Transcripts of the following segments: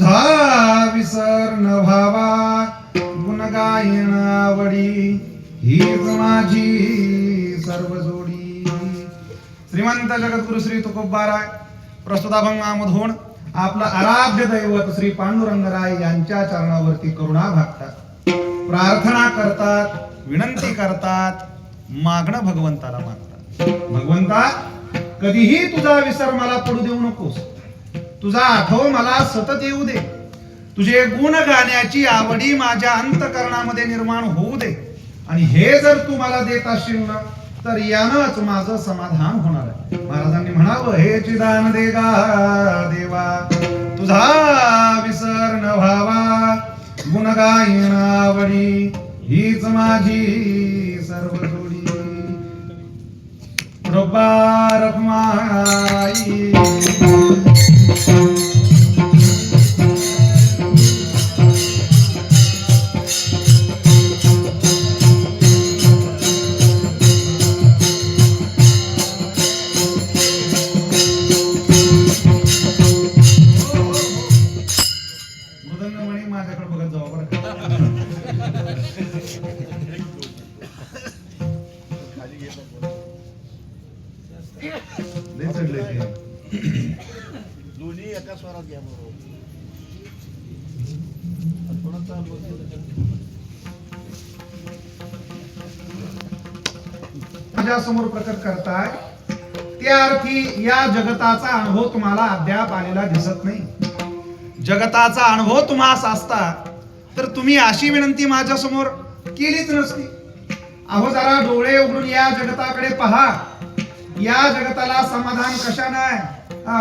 तुझा विसर न व्हावा गुण गायन आवडी हीच माझी सर्व जोडी. श्रीमंत जगद्गुरु श्री तुकोबाराय प्रस्तुत अभंगामधून आपलं आराध्य दैवत श्री पांडुरंगराय यांच्या चरणावरती करुणा भागतात, प्रार्थना करतात, विनंती करतात, मागणं भगवंताला मागतात. भगवंता, कधीही तुझा विसर मला पडू देऊ नकोस. तुझा आठव मला सतत येऊ दे. तुझे गुण गाण्याची आवडी माझ्या अंतकरणामध्ये निर्माण होऊ दे. आणि हे जर तू मला देत असशील ना, तर यानंच माझं समाधान होणार आहे. महाराजांनी म्हणावं, हे चिदान दे गा देवा, तुझा विसर न व्हावा गुण गायन आवडी हीच माझी सर्व जोडी. रब्बा माई मृदंगमणी माझ्याकडे बघत जाऊ बरं का. दोन्ही एका स्वरात घ्या बरोबर. माझ्या समोर प्रकट करताय त्या अर्थी या जगताचा अनुभव तुम्हाला अद्याप आलेला दिसत नाही. जगताचा अनुभव तुम्हास असता तर तुम्ही अशी विनंती माझ्या समोर केलीच नसती. अहो, जरा डोळे उघडून या जगताकडे पहा. या जगताला समाधान कशानं आहे?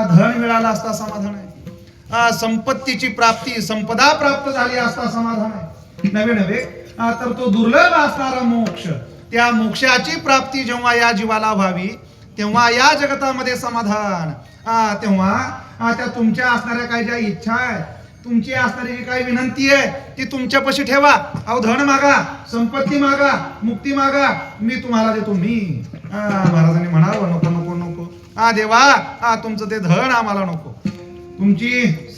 धन मिळाला असता समाधान आहे, संपत्तीची प्राप्ती, संपदा प्राप्त झाली असता समाधान आहे. नवे नवे तर तो दुर्लभ असणारा मोक्ष, त्या मोक्षाची प्राप्ती जेव्हा या जीवाला व्हावी तेव्हा या जगतामध्ये समाधान. तेव्हा त्या तुमच्या असणाऱ्या काही ज्या इच्छा आहे, तुमची असणारी जी काही विनंती आहे ती तुमच्यापाशी ठेवा. अहो, धन मागा, संपत्ती मागा, मुक्ती मागा, मी तुम्हाला देतो. मी महाराजांनी म्हणावं, नको नको नको देवा, तुमचं ते धन आम्हाला नको, तुमची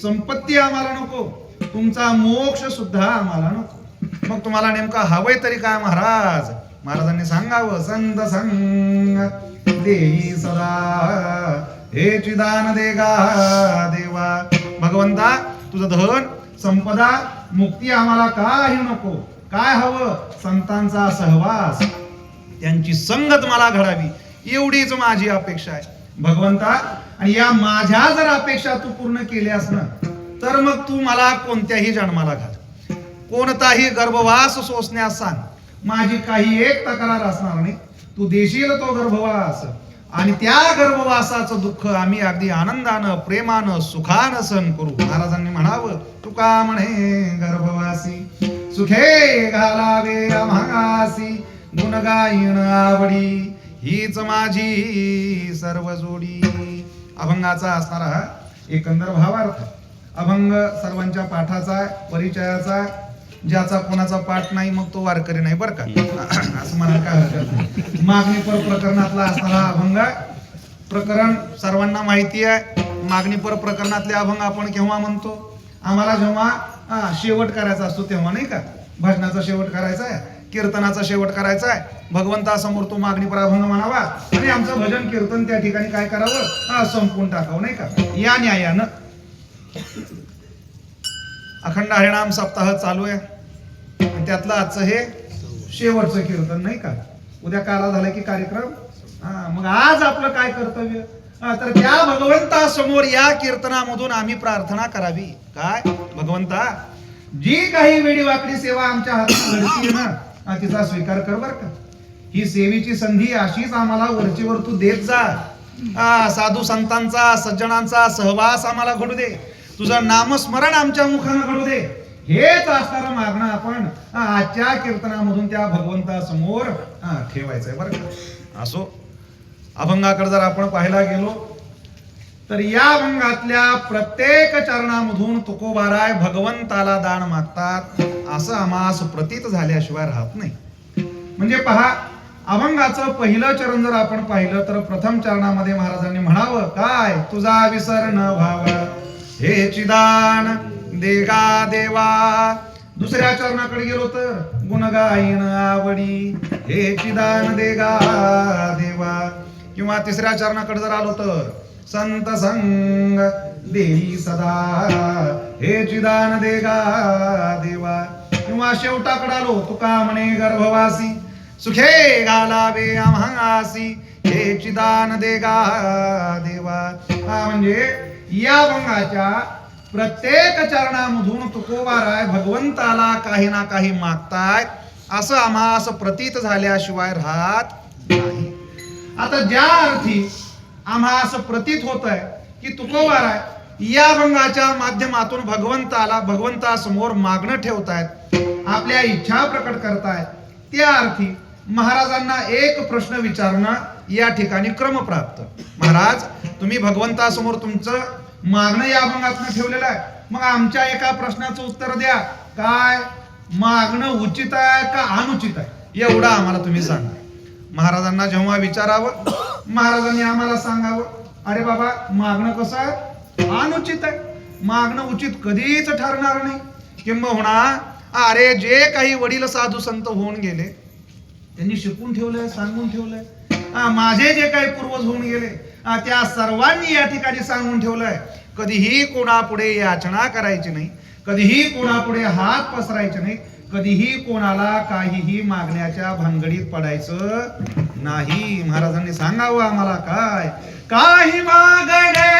संपत्ती आम्हाला नको, तुमचा मोक्ष सुद्धा आम्हाला नको. मग तुम्हाला नेमका हवंय तरी काय महाराज? महाराजांनी सांगावं, संत संग देई सदा हे चिदान दे गा देवा. भगवंता, तुझं धन, संपदा, मुक्ती आम्हाला काही नको. काय हवं? संतांचा सहवास, त्यांची संगत मला घडावी, एवढीच माझी अपेक्षा आहे भगवंता. आणि या माझ्या जर अपेक्षा तू पूर्ण केल्यास ना, तर मग तू मला कोणत्याही जन्माला घाल, कोणताही गर्भवास सोसण्यास सांग. माझी काही एक तक्रार असणार नाही. तू देशील तो गर्भवास, आणि त्या गर्भवासाचं दुःख आम्ही अगदी आनंदानं, प्रेमानं, सुखानं सहन करू. महाराजांनी म्हणावं, तुका म्हणे गर्भवासी सुखे घालावे आम्हासी गुण गायन आवडी हीच माझी सर्व जोडी. अभंगाचा असणारा हा एकंदर भावार्थ. अभंग सर्वांच्या पाठाचा आहे, परिचयाचा आहे. ज्याचा कोणाचा पाठ नाही मग तो वारकरी नाही बरं का, असं म्हणायला काय हरकत नाही. मागणीपर प्रकरणातला असणारा अभंग प्रकरण सर्वांना माहिती आहे. मागणीपर प्रकरणातले अभंग आपण केव्हा म्हणतो? आम्हाला जेव्हा शेवट करायचा असतो तेव्हा, नाही का? भजनाचा शेवट करायचा आहे, कीर्तनाचा शेवट करायचा आहे, भगवंतासमोर तो मागणीपर अभंग म्हणावा आणि आमचं भजन कीर्तन त्या ठिकाणी काय करावं? संपून टाकावं, नाही का? या न्यायानं अखंड हरिनाम सप्ताह चालू आहे. त्यातलं आजचं हे शेवटचं कीर्तन, नाही का? उद्या काला झाला की कार्यक्रम. मग आज आपलं काय कर्तव्य? तर त्या भगवंता समोर या कीर्तनामधून आम्ही प्रार्थना करावी. काय? भगवंता, जी काही वेडी वाकडी सेवा आमच्या हातात घडती ना, तिचा स्वीकार कर बर का. ही सेवेची संधी अशीच आम्हाला वरचीवर तू देत जा. साधू संतांचा, सज्जनांचा सहवास आम्हाला घडू दे. तुझं नामस्मरण आमच्या मुखानं घडू दे. हेच असणारं मागणं आपण आजच्या कीर्तनामधून त्या भगवंता समोर ठेवायचंय बरं का. असो, अभंगाकडे जर आपण पाहायला गेलो तर या अभंगातल्या प्रत्येक चरणामधून तुकोबाराय भगवंताला दान मागतात असं आम्हास प्रतीत झाल्याशिवाय राहत नाही. म्हणजे पहा, अभंगाचं पहिलं चरण जर आपण पाहिलं तर प्रथम चरणामध्ये महाराजांनी म्हणावं काय? तुझा विसर न व्हावा हे चिदान देवा. दुसऱ्या चरणाकडे गेलो तर गुण गायन आवडी हे चिदान देगा देवा. किंवा तिसऱ्या चरणाकडे जर आलो तर संत संग देई सदा हे चिदान देगा देवा. किंवा शेवटाकडे आलो तुका म्हणे गर्भवासी सुखे घालावे आम्हासी हे चिदान देगा देवा. म्हणजे या अभंगाच्या प्रत्येक चरणामधून तुकोबाराय भगवंताला काही ना काही मागतायत असं आम्हास प्रतीत झाल्याशिवाय राहत नाही. आता ज्या अर्थी आम्हास प्रतीत होत आहे की तुकोबाराय या अभंगाच्या माध्यमातून भगवंतासमोर मागणं ठेवतायत, आपल्या इच्छा प्रकट करतायत, त्या अर्थी महाराजांना एक प्रश्न विचारणं या ठिकाणी क्रमप्राप्त. महाराज, तुम्ही भगवंतासमोर तुमचं मागणं या अभंगातनं ठेवलेलं आहे, मग आमच्या एका प्रश्नाचं उत्तर द्या. काय मागणं उचित आहे का अनुचित आहे एवढं आम्हाला तुम्ही सांगा. महाराजांना जेव्हा विचारावं, महाराजांनी आम्हाला सांगावं, अरे बाबा मागणं कसं आहे, अनुचित आहे. मागणं उचित कधीच ठरणार नाही. किंबहुना अरे जे काही वडील साधू संत होऊन गेले त्यांनी शिकून ठेवलंय, सांगून ठेवलंय. माझे जे काही पूर्वज होऊन गेले त्या सर्वांनी या ठिकाणी सांगून ठेवलंय, कधीही कोणापुढे याचना करायची नाही, कधीही कोणापुढे हात पसरायचे नाही, कधीही कोणाला काहीही मागण्याच्या भानगडीत पडायचं नाही. महाराजांनी सांगावं आम्हाला काय काही मागणे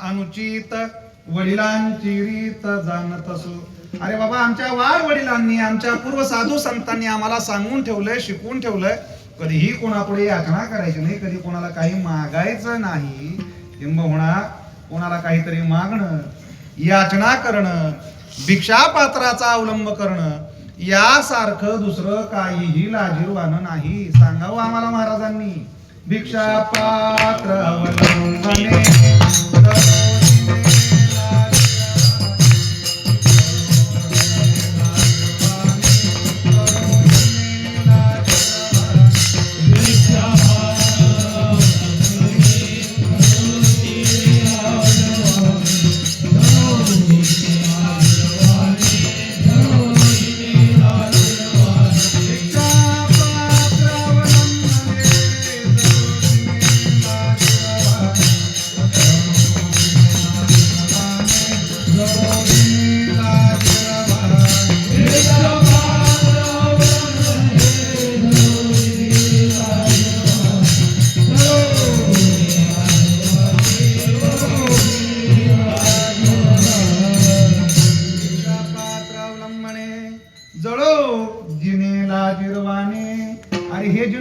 अनुचित वडिलांची रीत जाणत असो. अरे बाबा, आमच्या वाड वडिलांनी, आमच्या पूर्व साधू संतांनी आम्हाला सांगून ठेवलंय, शिकवून ठेवलंय, कधीही कोणापुढे याचना करायची नाही, कधी कोणाला काही मागायचं नाही. किंबहुना कोणाला काहीतरी मागणं, याचना करणं, भिक्षापात्राचा अवलंब करणं यासारखं दुसरं काहीही लाजीरवाणं नाही. सांगावं आम्हाला महाराजांनी. भिक्षापात्र अवलंबने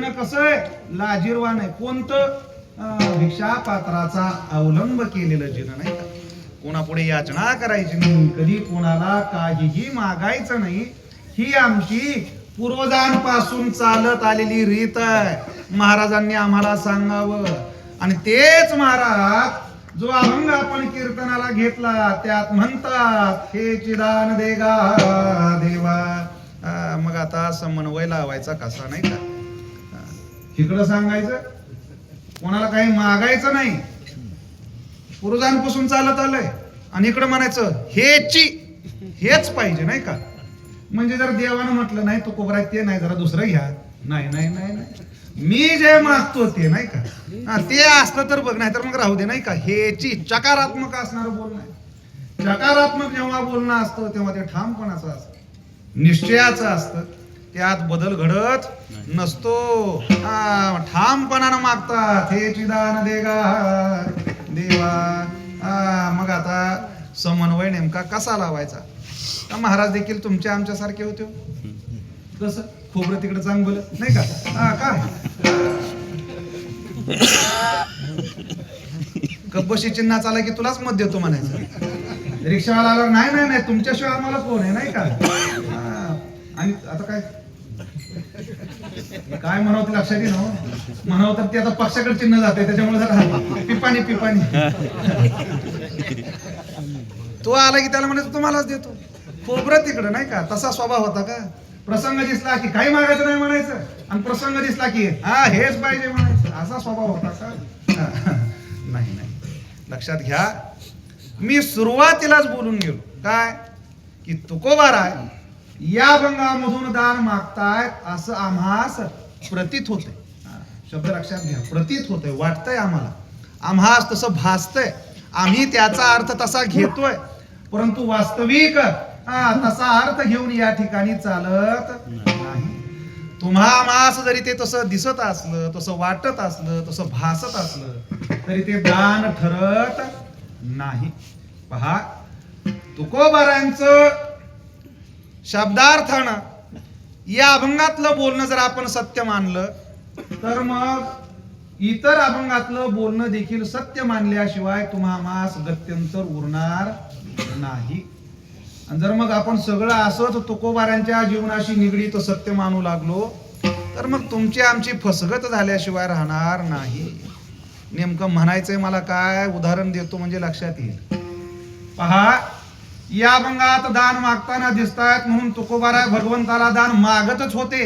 घेणं कसं आहे, लाजीरवान आहे. कोणतं? भिक्षा पात्राचा अवलंब केलेलं जीणं, नाही का? कोणापुढे याचना करायची नाही, कधी कोणाला काहीही मागायचं नाही. ही आमची पूर्वजांपासून चालत आलेली रीत आहे. महाराजांनी आम्हाला सांगावं. आणि तेच महाराज जो अभंग आपण कीर्तनाला घेतला त्यात म्हणतात, हे चिदान देगा देवा. मग आता समन्वय लावायचा कसा, नाही का? इकडं सांगायचं कोणाला काही मागायचं नाही, पूर्वजांपासून चालत आलंय, आणि इकडं म्हणायचं हेच पाहिजे, नाही का? म्हणजे जर देवानं म्हटलं नाही तो कोबरा ते नाही, जरा दुसरं घ्या, नाही नाही नाही नाही, मी जे मागतो ते, नाही का? ते असलं तर बघ, नाही तर मग राहू दे, नाही का? हेची चकारात्मक असणारं बोलणं आहे. सकारात्मक जेव्हा बोलणं असतं तेव्हा ते ठामपणाचं असतं, निश्चयाचं असतं, त्यात बदल घडत नसतो. ठामपणानं मागतात, हे चिदान देगा देवा. मग आता समन्वय नेमका कसा लावायचा? महाराज देखील तुमच्या आमच्यासारखे होते. कसं? खोबरं तिकडे चांगलं, नाही का? काय कब्बशी चिन्ह चाला की तुलाच मत देतो म्हणायचं. रिक्षावाला आला, नाही नाही नाही, तुमच्याशिवाय आम्हाला कोण आहे, नाही का? आणि आता काय काय म्हणावं ते लक्षात येईल. म्हणावं तर ते आता पक्षाकडे चिन्ह जाते, त्याच्यामुळे जरा पिपाणी पिपाणी. तो आला की त्याला म्हणायचं तुम्हालाच देतो, खोबरं तिकडं, नाही का? तसा स्वभाव होता का? प्रसंग दिसला की काही मागायचं नाही म्हणायचं, आणि प्रसंग दिसला की हेच पाहिजे म्हणायचं, असा स्वभाव होता का? नाही नाही, लक्षात घ्या. मी सुरुवातीलाच बोलून गेलो काय की तुकोबाराय या अभंगामधून दान मागतायत असं आम्हास प्रतीत होते. शब्द लक्षात घ्या, प्रतीत होतंय, वाटतंय आम्हाला, आम्हास तसं भासतंय, आम्ही त्याचा अर्थ तसा घेतोय, परंतु वास्तविक तसा अर्थ घेऊन या ठिकाणी चालत नाही. तुम्हा आम्हास जरी ते तसं दिसत असलं, तसं वाटत असलं, तसं भासत असलं, तरी ते दान ठरत नाही. पहा, तुकोबारांचं शब्दार्थानं या अभंगातलं बोलणं जर आपण सत्य मानलं तर मग इतर अभंगातलं बोलणं देखील सत्य मानल्याशिवाय तुम्हा मास गत्यंतर उरणार नाही. आणि जर मग आपण सगळं असंच तुकोबारांच्या जीवनाशी निगडीत सत्य मानू लागलो तर मग तुमची आमची फसगत झाल्याशिवाय राहणार नाही. नेमकं म्हणायचंय मला काय, उदाहरण देतो म्हणजे लक्षात येईल. पहा, या अभंगात दान मागताना दिसतायत म्हणून तुकोबारा भगवंताला दान मागतच होते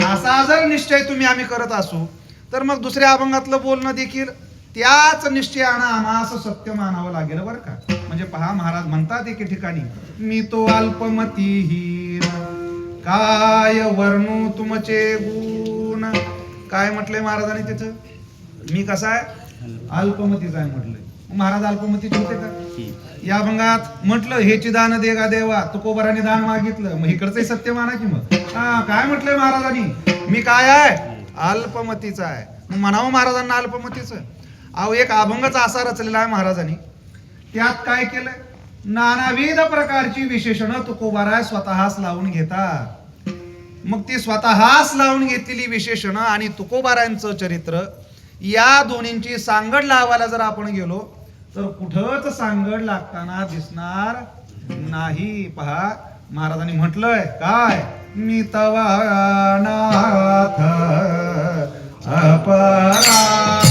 असा जर निश्चय तुम्ही आम्ही करत असू तर मग दुसऱ्या अभंगातलं बोलणं देखील त्याच निश्चयानं आम्हास सत्य मानावं लागेल, बरं का? म्हणजे पहा, महाराज म्हणतात एके ठिकाणी, मी तो अल्पमतीहीन काय वर्णू तुमचे गुण. काय म्हटलंय महाराजांनी तिथं? मी कसा आहे? अल्पमतीचा आहे म्हटलंय. महाराज अल्पमतीचे होते का? या अभंगात म्हटलं हे चिदान देगा देवा, तुकोबाराने दान मागितलं, मग इकडचंही सत्य माना की मग. काय म्हटलंय महाराजांनी? मी काय आहे? अल्पमतीचा आहे. मग म्हणावं महाराजांना अल्पमतीचं? अहो, एक अभंगच असा रचलेला आहे महाराजांनी, त्यात काय केलंय? नानाविध प्रकारची विशेषणं तुकोबारा स्वतःच लावून घेतात. मग ती स्वतःच लावून घेतलेली विशेषणं आणि तुकोबारांचं चरित्र या दोन्हींची सांगड लावायला जर आपण गेलो तर कुठंच सांगड लागताना दिसणार नाही. पहा, महाराजांनी म्हटलंय काय, मी तवा नाथ अपरा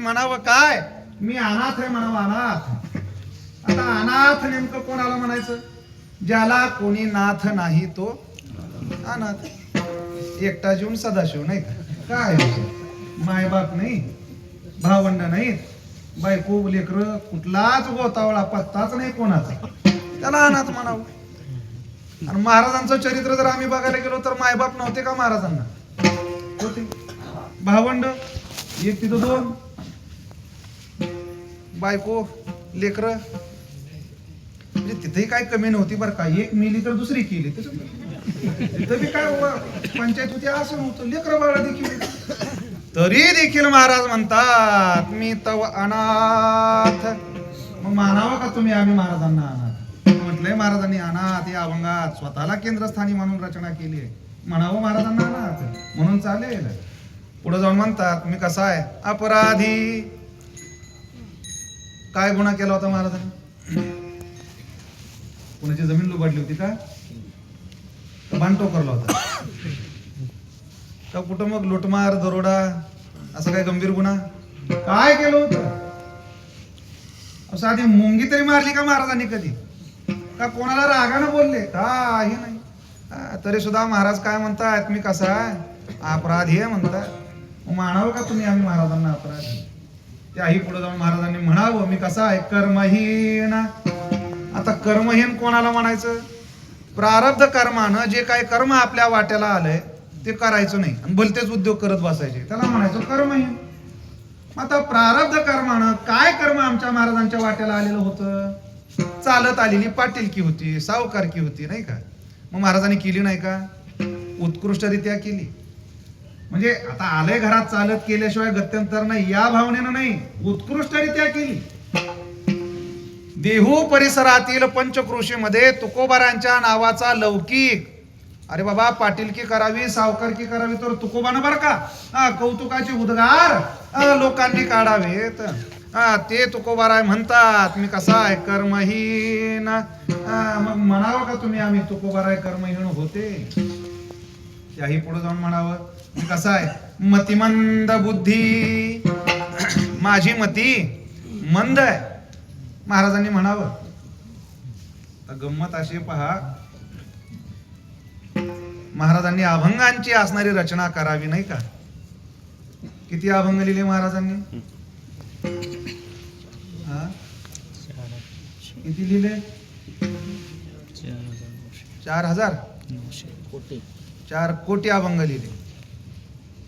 म्हणावं काय, मी अनाथ आहे म्हणावं, अनाथ. आता अनाथ नेमकं कोणाला म्हणायचं? ज्याला कोणी नाथ नाही तो अनाथ. एकटा जीवन सदाशिव, नाही का? काय मायबाप नाही, भावंड नाही, बायको लेकर, कुठलाच गोतावळा पत्ताच नाही कोणाचा, त्याला अनाथ म्हणावं. आणि महाराजांचं चरित्र जर आम्ही बघायला गेलो तर मायबाप नव्हते का महाराजांना? होते. भावंड एक तिथं दोन, बायको लेकर, म्हणजे तिथेही काय कमी नव्हती बरं का. एक मेली तर दुसरी केली, तिथं बी काय पंचायत होती असं नव्हतं. लेकर बाळा देखील, तरी देखील महाराज म्हणतात मी तव अनाथ. मग मानावं का तुम्ही आम्ही महाराजांना अनाथ? म्हटलंय महाराजांनी अनाथ या अभंगात स्वतःला केंद्रस्थानी म्हणून रचना केली आहे. म्हणावं महाराजांना अनाथ म्हणून चालेल. पुढे जाऊन म्हणतात मी कसा आहे अपराधी. काय गुन्हा केला होता महाराजांनी? कुणाची जमीन लुबाडली होती का? बांधतो करला होता का? कुठं मग लुटमार दरोडा असं काय गंभीर गुन्हा काय केलं होतं? साधी मुंगी तरी मारली का महाराजांनी कधी? का कोणाला रागानं बोलले? काही नाही. तरी सुद्धा महाराज काय म्हणतात मी कसा आहे अपराधी आहे म्हणतात. मानावं का तुम्ही आम्ही महाराजांना अपराधी? त्याही पुढे जाऊन महाराजांनी म्हणावं मी कसा आहे कर्महीन. आता कर्महीन कोणाला म्हणायचं? प्रारब्ध कर्मानं जे काही कर्म आपल्या वाट्याला आलंय ते करायचं नाही आणि भलतेच उद्योग करत बसायचे, त्याला म्हणायचं कर्महीन. आता प्रारब्ध कर्मानं काय कर्म आमच्या महाराजांच्या वाट्याला आलेलं होतं? चालत आलेली पाटीलकी होती, सावकारकी होती, नाही का? मग महाराजांनी केली नाही का? उत्कृष्टरित्या केली. म्हणजे आता आलंय घरात चालत केल्याशिवाय गत्यंतर नाही या भावनेनं नाही, उत्कृष्टरित्या केली. देहू परिसरातील पंचक्रोशीमध्ये तुकोबारांच्या नावाचा लौकिक, अरे बाबा पाटीलकी करावी सावकारकी करावी तर तुकोबानं बरं का कौतुकाचे उद्गार लोकांनी काढावेत. ते तुकोबाराय म्हणतात मी कसा आहे कर्महीन. मग म्हणावं का तुम्ही आम्ही तुकोबाराय कर्महीन होते? त्याही पुढे जाऊन म्हणावं मी कसा आहे मतिमंद बुद्धी. माझी मती मंद आहे महाराजांनी म्हणावं. गंमत अशी पहा, महाराजांनी अभंगांची असणारी रचना करावी नाही का? किती अभंग लिहिले महाराजांनी? किती लिहिले? 4,000 4 कोटी अभंग लिहिले.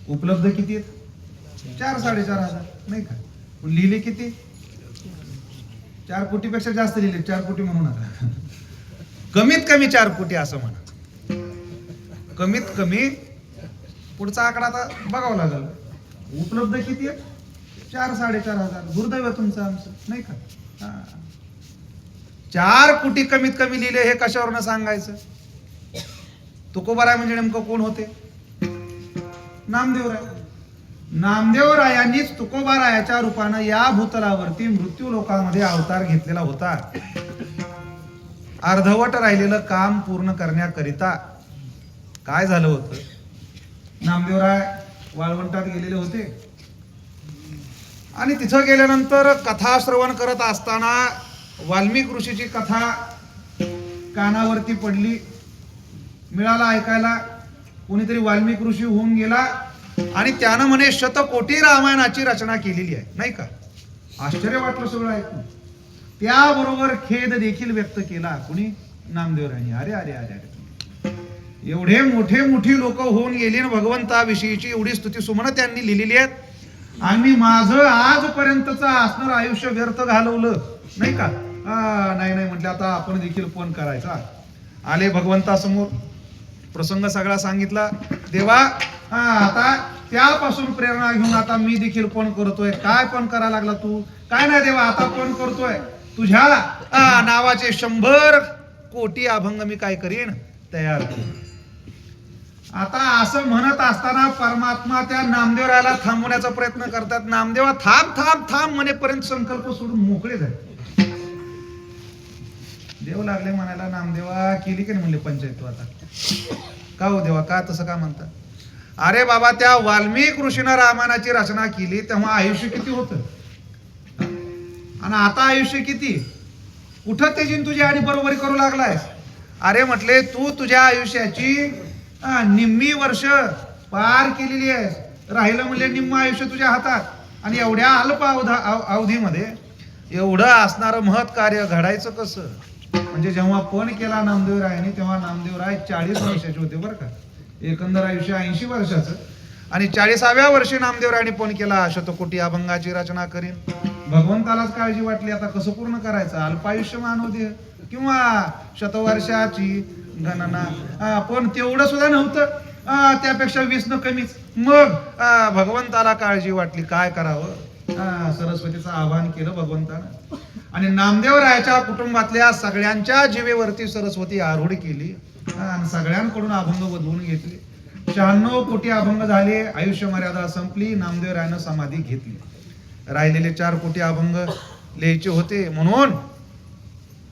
उपलब्ध किती आहेत? 4-4,500 नाही का? लिहिले किती? 4 कोटीपेक्षा जास्त लिहिले. 4 कोटी म्हणू नका, कमीत कमी 4 कोटी असं म्हणा. कमीत कमी पुढचा आकडा आता बघावं लागेल. उपलब्ध किती आहे? 4-4,500. दुर्दैव तुमचं आमचं नाही का? 4 कोटी कमीत कमी लिहिले. हे कशावरनं सांगायचं? तुकोबाराय म्हणजे नेमकं कोण होते? नामदेवराय. नामदेवरायांनीच तुकोबारायाच्या रूपानं या भूतलावरती मृत्यू लोकांमध्ये अवतार घेतलेला होता. अर्धवट राहिलेलं काम पूर्ण करण्याकरिता काय झालं होतं? नामदेवराय वाळवंटात गेलेले होते आणि तिथं गेल्यानंतर कथा श्रवण करत असताना वाल्मिक ऋषीची कथा कानावरती पडली, मिळाला ऐकायला. कोणीतरी वाल्मिक ऋषी होऊन गेला आणि त्यानं म्हणे शतकोटी रामायणाची रचना केलेली आहे नाही का? आश्चर्य वाटलं सगळं ऐकून. त्याबरोबर खेद देखील व्यक्त केला. कुणी? नामदेवरायांनी. अरे अरे अरे अरे, एवढे मोठी लोक होऊन गेली ना भगवंताविषयीची एवढी स्तुती सुमन त्यांनी लिहिलेली आहेत आणि माझं आजपर्यंतचं असणार आयुष्य व्यर्थ घालवलं नाही का? नाही म्हटलं आता आपण देखील फोन करायचा. आले भगवंतासमोर, प्रसंग सगळा सांगितला. देवा आता त्यापासून प्रेरणा घेऊन आता मी देखील फोन करतोय. काय फोन करायला लागला तू? काय नाही देवा, आता फोन करतोय. तुझ्या नावाचे 100 कोटी अभंग मी काय करीन तयार करीन. आता असं म्हणत असताना परमात्मा त्या नामदेवरायाला थांबवण्याचा प्रयत्न करतात. नामदेवा थांब थांब थांब म्हणेपर्यंत संकल्प सोडून मोकळे झाले. देव लागले म्हणायला नामदेवा केली की नाही म्हणले पंचायत तू आता? का हो देवा, का तसं का म्हणता? अरे बाबा, त्या वाल्मिक ऋषीनं रामायणाची रचना केली तेव्हा आयुष्य किती होतं आणि आता आयुष्य किती? कुठं त्याची तुझी आणि बरोबरी करू लागलायस? अरे म्हटले, तू तुझ्या आयुष्याची निम्मी वर्ष पार केलेली आहेस, राहिलं म्हणजे निम्म आयुष्य तुझ्या हातात आणि एवढ्या अल्प अवधीमध्ये एवढं असणारं महत् कार्य घडायचं कसं? म्हणजे जेव्हा पण केला नामदेवरायांनी तेव्हा नामदेवराय 40 वर्षाचे होते बरं का. एकंदर आयुष्य 80 वर्षाचं आणि 40व्या वर्षी नामदेवरायांनी पण केला शतकोटी अभंगाची रचना करीन. भगवंतालाच काळजी वाटली आता कसं पूर्ण करायचं, अल्पायुष्य मानव देह किंवा शतवर्षाची गणना, पण तेवढं सुद्धा नव्हतं, त्यापेक्षा 20 न कमीच. मग भगवंताला काळजी वाटली, काय करावं? सरस्वतीचं आवाहन केलं भगवंतानं आणि नामदेवरायाच्या कुटुंबातल्या सगळ्यांच्या जीवेवरती सरस्वती आरूढ केली आणि सगळ्यांकडून अभंग बदलून घेतले. 96 कोटी अभंग झाले, आयुष्य मर्यादा संपली, नामदेवरायानं समाधी घेतली. राहिलेले 4 कोटी अभंग लिहायचे होते, म्हणून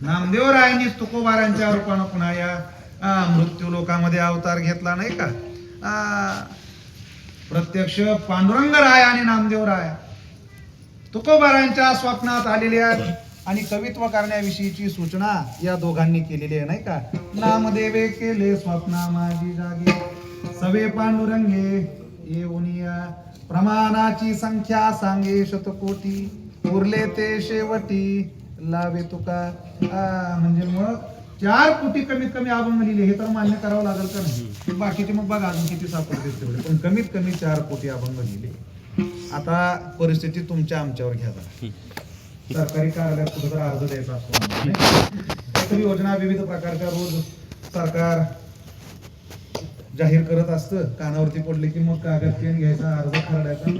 नामदेवरायांनी तुकोबारांच्या रूपानं पुन्हा या मृत्यू लोकामध्ये अवतार घेतला नाही का. प्रत्यक्ष पांडुरंग राय आणि नामदेवराय तुकोबारांच्या स्वप्नात आलेल्या आणि कवित्व करण्याविषयीची सूचना या दोघांनी केलेली आहे नाही का. नामदेवे केले स्वप्ना माझी जागी, सवे पांडुरंगे येऊनिया, प्रमाणाची संख्या सांगे शतकोटी, उरले ते शेवटी लावे तुका. म्हणजे मग 4 कोटी कमीत कमी अभंग लिहिले, हे तर मान्य करावं लागेल का नाही? बाकीचे मग बघा अजून किती सापडते तेवढे, पण कमीत कमी 4 कोटी अभंग लिहिले. आता परिस्थिती तुमच्या आमच्यावर घ्या. सरकारी कार्यालयात कुठं अर्ज द्यायचा असतो, काहीतरी योजना विविध प्रकारच्या रोज सरकार जाहीर करत असतं, कानावरती पडले की मग कागद पेन घ्यायचा, अर्ज खरडायचा,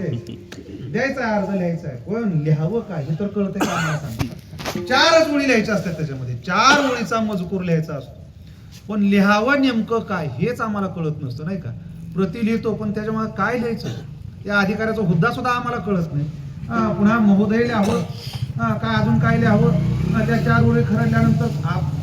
द्यायचा अर्ज लिहायचा आहे. पण लिहावं काय हे तर कळतंय का मला सांगा. 4च ओळी लिहायच्या असतात, त्याच्यामध्ये 4 ओळीचा मजकूर लिहायचा असतो, पण लिहावं नेमकं काय हेच आम्हाला कळत नसतं नाही का. प्रति लिहितो पण त्याच्यामध्ये काय लिहायचं या अधिकाऱ्याचा हुद्दा सुद्धा आम्हाला कळत नाही. पुन्हा महोदय लिहावं, काय अजून काय लिहावं, त्या 4 ओळी खरडल्यानंतर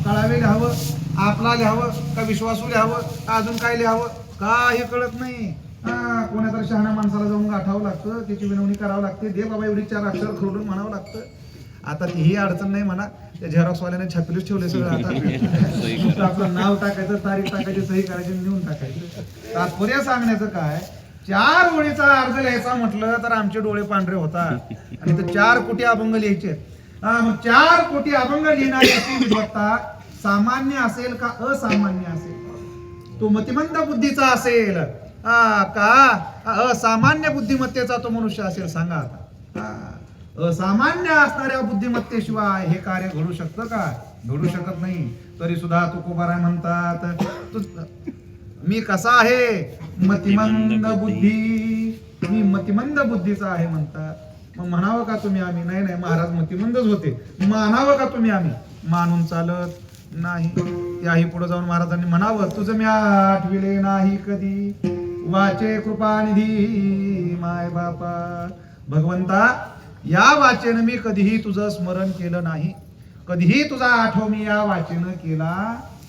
कळावे लिहावं, आपला लिहावं का विश्वासू लिहावं का अजून काय लिहावं का हे कळत नाही. कोणातरी शहाण्या माणसाला जाऊन गाठावं लागतं, त्याची विनवणी करावं लागते, दे बाबा एवढी 4 अक्षर खरडून म्हणावं लागतं. आता ही अडचण नाही म्हणा, त्या झेरॉक्सवाल्याने छापीलच ठेवले सगळं. आता आपलं नाव टाकायचं, तारीख टाकायची, सही करायची, लिहून टाकायचं. तात्पर्य सांगण्याचं काय, 4 ओळीचा अर्ज लिहायचा म्हटलं तर आमचे डोळे पांढरे होतात आणि ते 4 कोटी अभंग लिहायचे. मग 4 कोटी अभंग लिहिणाऱ्याची विद्वत्ता सामान्य असेल का असामान्य असेल? तो मतिमंद बुद्धीचा असेल का असामान्य बुद्धिमत्तेचा तो मनुष्य असेल? सांगा आता. असामान्य असणाऱ्या बुद्धिमत्तेशिवाय हे कार्य घडू शकतं का? घडू शकत नाही. तरी सुद्धा तुकोबाराय म्हणतात, मी कसा आहे? मतिमंद बुद्धी, मी मतिमंद बुद्धीचा आहे म्हणतात. मग म्हणावं का तुम्ही आम्ही? नाही नाही, महाराज मतिमंदच होते. मानावं का तुम्ही आम्ही? मानून चालत नाही. त्याही पुढे जाऊन महाराजांनी म्हणावं, तुझं मी आठविले नाही कधी, वाचे कृपानिधी माय बापा. भगवंता, या वाचेनं मी कधीही तुझं स्मरण केलं नाही, कधीही तुझा आठव मी या वाचेनं केला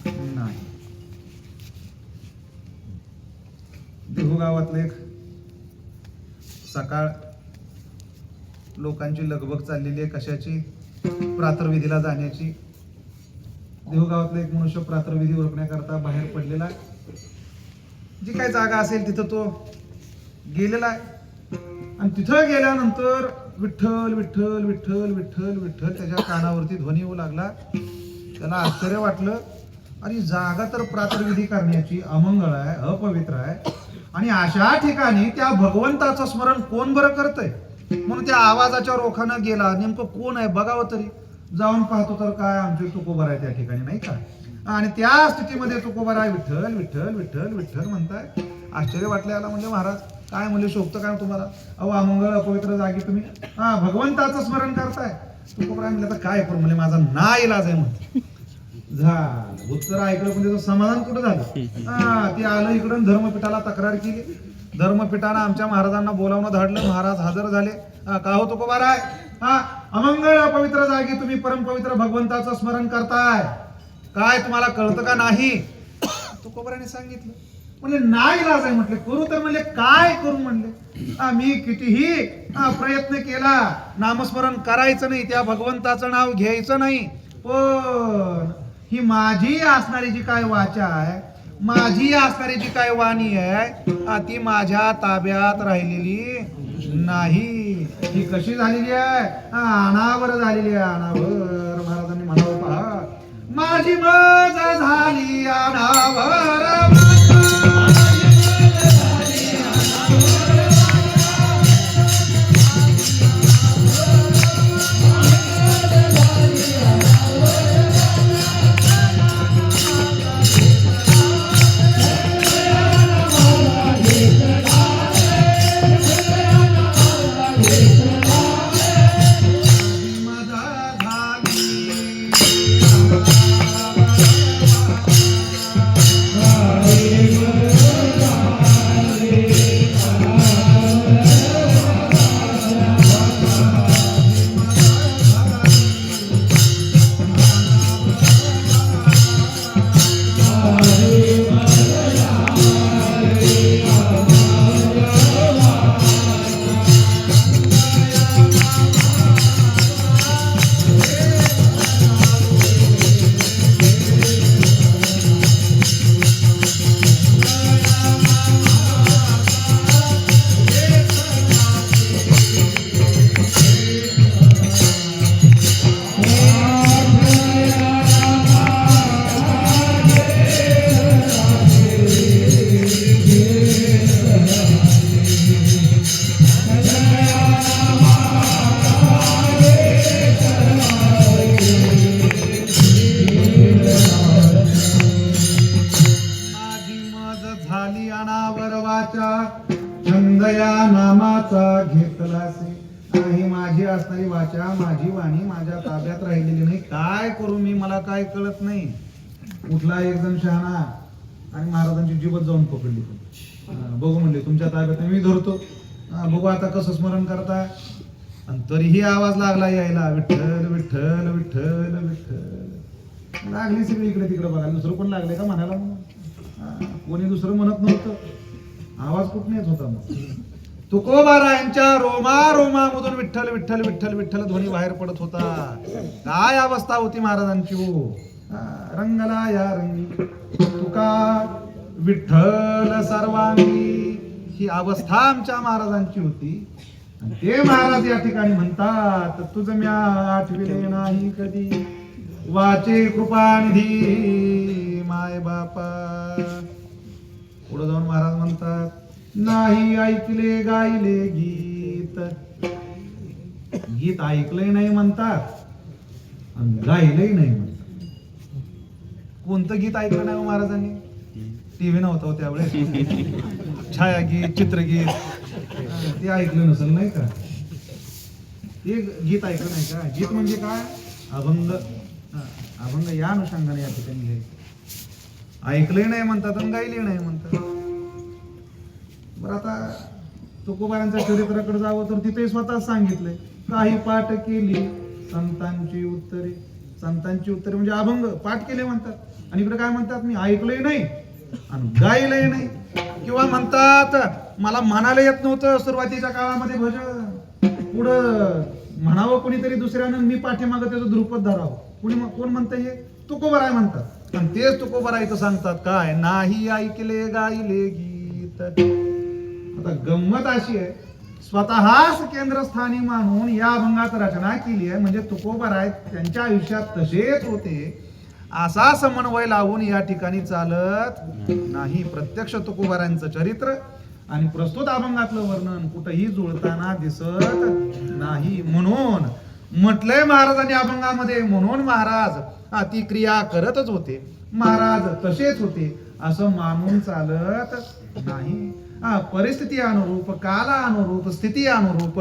नाही. देहू गावातलं एक सकाळ लोकांची लगबग चाललेली आहे, कशाची? प्रातर्विधीला जाण्याची. देहू गावातला एक मनुष्य प्रातर्विधी उरकण्याकरता बाहेर पडलेला आहे. जी काही जागा असेल तिथं तो गेलेला आहे आणि तिथं गेल्यानंतर विठ्ठल विठ्ठल विठ्ठल विठ्ठल विठ्ठल त्याच्या कानावरती ध्वनी येऊ लागला. त्याला आश्चर्य वाटलं, अरे जागा तर प्रातर्विधी करण्याची अमंगळ आहे, अपवित्र आहे आणि अशा ठिकाणी त्या भगवंताचं स्मरण कोण बरं करतंय? म्हणून त्या आवाजाच्या रोखानं गेला, नेमकं कोण आहे बघावं तरी. जाऊन पाहतो तर काय आमचे तुकोबाराय त्या ठिकाणी नाही का. आणि त्या स्थितीमध्ये तुकोबाराय विठ्ठल विठ्ठल विठ्ठल विठ्ठल म्हणताय. आश्चर्य वाटलं याला. म्हणजे महाराज काय म्हणले, शोभतं काय तुम्हाला? अहो अमंगळ अपवित्र जागी तुम्ही भगवंताचं स्मरण करताय. तुकोबाराय म्हणले, आता काय करू? म्हणजे माझा ना इलाज आहे म्हणते. झालं उत्तर ऐकलं पण त्याचं समाधान कुठं झालं? ते आलं इकडून धर्मपीठाला तक्रार केली. धर्मपीठानं आमच्या महाराजांना बोलावणं धाडलं. महाराज हजर झाले. का हो तुकोबाराय, अमंगळ अपवित्र जागी तुम्ही परमपवित्र भगवंताचं स्मरण करताय, काय तुम्हाला कळतं का नाही? तुकोबाराने सांगितलं, म्हणले नाईलाज आहे. म्हटले करू तर म्हणले काय करू म्हणले. मी कितीही प्रयत्न केला, नामस्मरण करायचं नाही, त्या भगवंताचं नाव घ्यायचं नाही, पण ही माझी असणारी जी काय वाचा आहे, माझी असणारी जी काय वाणी आहे, ती माझ्या ताब्यात राहिलेली नाही. ही कशी झालेली आहे, अनावर झालेली आहे, अनावर. महाराजांनी म्हणावं पहा, माझी मज झाली अनावर. छंदया नामाचा घेतलासे. ही माझी असणारी वाचा, माझी वाणी माझ्या ताब्यात राहिलेली नाही. काय करू मी, मला काय कळत नाही. कुठला एक जण शहाणा आणि महाराजांची जीवच जाऊन पकडली. बघू म्हणले तुमच्या ताब्यात मी धरतो, बघू आता कसं स्मरण करताय. आणि तरीही आवाज लागला यायला, विठ्ठल विठ्ठल विठ्ठल विठ्ठल. लागली सगळी इकडे तिकडे बघायला. दुसरं कोण लागले का म्हणायला? कोणी दुसरं म्हणत नव्हतं. आवाज कुठून येत होता? मग तुकोबारायांच्या रोमा रोमामधून विठ्ठल विठ्ठल विठ्ठल विठ्ठल ध्वनी बाहेर पडत होता. काय अवस्था होती महाराजांची हो. रंगला या रंगी तुका विठ्ठल सर्वांगी, ही अवस्था आमच्या महाराजांची होती. आणि ते महाराज या ठिकाणी म्हणतात, तुझं म्या आठविले नाही कधी, वाचे कृपानिधी माय बापा. पुढे जाऊन महाराज म्हणतात, नाही ऐकले गायले गीत. गीत ऐकलंय नाही म्हणतात आणि गायलंय नाही म्हणतात. कोणतं गीत ऐकलं नाही महाराजांनी? टीव्ही नव्हता त्यावेळेस. छायागीत, चित्रगीत ते ऐकलं नसेल नाही का? ते गीत ऐकलं नाही का? गीत म्हणजे काय? अभंग. अभंग या अनुषंगाने या ठिकाणी घ्यायचं. ऐकले नाही म्हणतात आणि गायले नाही म्हणतात. बरं, आता तुकोबारांच्या चरित्राकडे जावं तर तिथे स्वतः सांगितलंय, काही पाठ केली संतांची उत्तरे. संतांची उत्तरे म्हणजे अभंग पाठ केले म्हणतात. आणि इकडे काय म्हणतात, मी ऐकलंय नाही आणि गायलंय नाही. किंवा म्हणतात, मला म्हणायला येत नव्हतं सुरुवातीच्या काळामध्ये भजन, पुढं म्हणावं कोणीतरी दुसऱ्यानं, मी पाठीमागं त्याचं ध्रुपद धरावं. कोण म्हणतं? हे तुकोबाराय म्हणतात. आणि तेच तुकोबाराय इथं सांगतात काय, नाही ऐकले गायले गीत. आता गंमत अशी आहे, स्वतःच केंद्रस्थानी मानून या अभंगात रचना केली आहे. म्हणजे तुकोबाराय त्यांच्या आयुष्यात तसेच होते असा समन्वय लावून या ठिकाणी चालत नाही. प्रत्यक्ष तुकोबारायांचं चरित्र आणि प्रस्तुत अभंगातलं वर्णन कुठेही जुळताना दिसत नाही. म्हणून म्हटलंय महाराजांनी अभंगामध्ये, म्हणून महाराज ती क्रिया करतच होते, महाराज तसेच होते असं मानून चालत नाही. परिस्थिती अनुरूप, काला अनुरूप, स्थिती अनुरूप